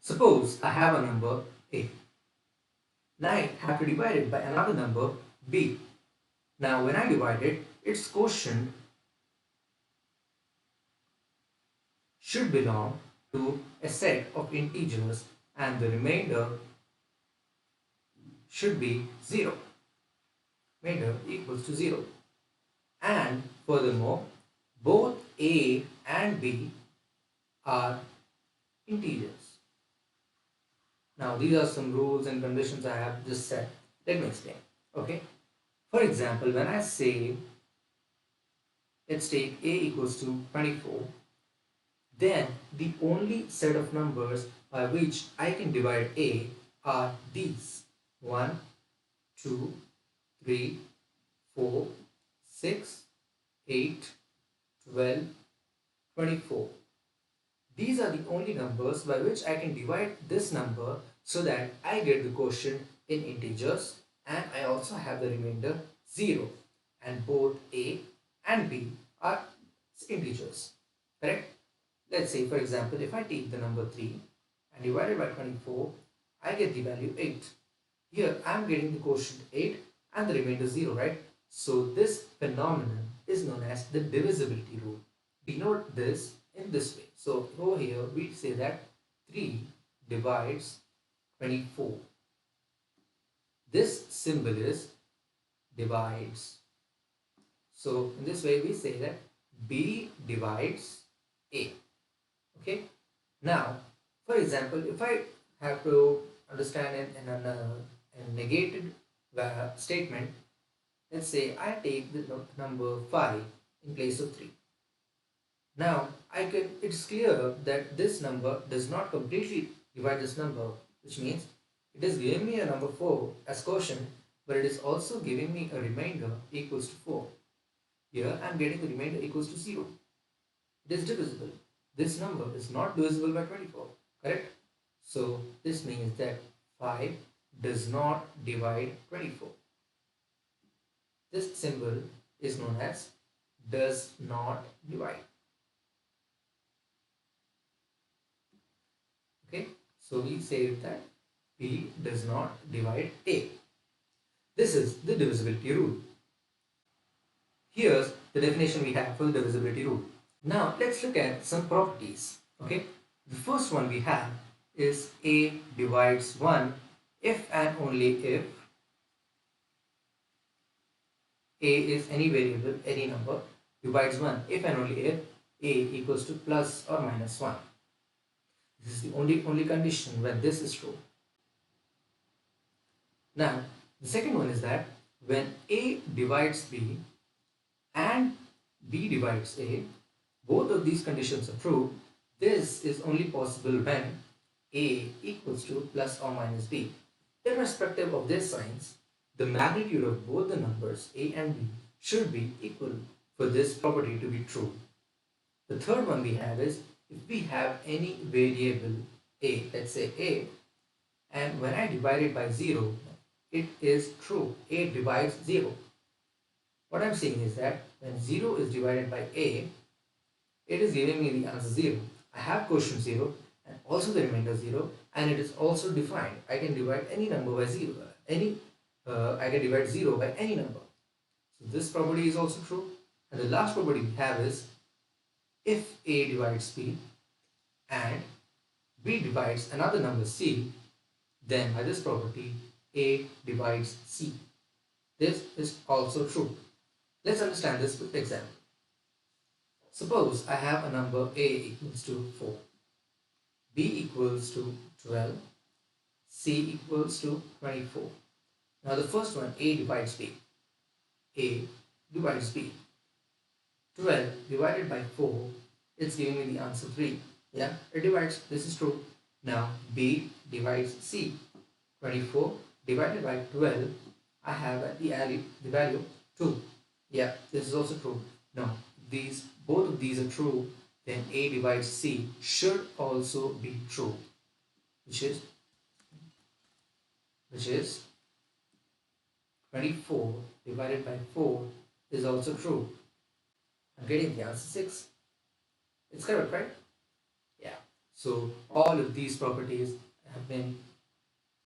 Suppose I have a number A. Now I have to divide it by another number B. Now when I divide it, its quotient should belong to a set of integers and the remainder should be 0. Remainder equals to 0. And furthermore, both A and B are integers. Now these are some rules and conditions I have just said. Let me explain. Okay. For example, when I say, let's take A equals to 24, then the only set of numbers by which I can divide A are these: 1, 2, 3, 4, 6, 8, 12, 24. These are the only numbers by which I can divide this number so that I get the quotient in integers and I also have the remainder 0, and both A and B are integers. Correct? Let's say, for example, if I take the number 3 and divide it by 24, I get the value 8. Here I am getting the quotient 8 and the remainder 0, right? So this phenomenon is known as the divisibility rule. Denote this in this way. So over here we say that 3 divides 24. This symbol is divides. So in this way we say that B divides A. Okay. Now, for example, if I have to understand in a negated statement, let's say I take the number 5 in place of 3. Now, it's clear that this number does not completely divide this number, which means it is giving me a number 4 as quotient, but it is also giving me a remainder equals to 4. Here I am getting the remainder equals to 0. It is divisible. This number is not divisible by 24, correct? So this means that 5 does not divide 24. This symbol is known as does not divide. Okay, so we say that B does not divide A. This is the divisibility rule. Here's the definition we have for the divisibility rule. Now let's look at some properties. Okay, the first one we have is A divides 1 if and only if A is any variable, any number, divides 1 if and only if A equals to plus or minus 1. This is the only condition when this is true. Now the second one is that when A divides B and B divides A, both of these conditions are true. This is only possible when A equals to plus or minus B. Irrespective of their signs, the magnitude of both the numbers A and B should be equal for this property to be true. The third one we have is if we have any variable A, let's say A, and when I divide it by 0, it is true. A divides 0. What I'm saying is that when 0 is divided by A, it is giving me the answer 0. I have quotient 0 and also the remainder 0, and it is also defined. I can divide any number by 0. I can divide 0 by any number. So this property is also true. And the last property we have is if A divides B and B divides another number C, then by this property A divides C. This is also true. Let's understand this with example. Suppose I have a number A equals to 4, B equals to 12, C equals to 24. Now the first one, A divides B. A divides B. 12 divided by 4, it's giving me the answer 3. Yeah, it divides. This is true. Now B divides C. 24 divided by 12, I have the value 2. Yeah, this is also true. Now both of these are true, then A divides C should also be true, which is 24 divided by 4 is also true. I'm getting the answer 6. It's correct, right? Yeah. So all of these properties have been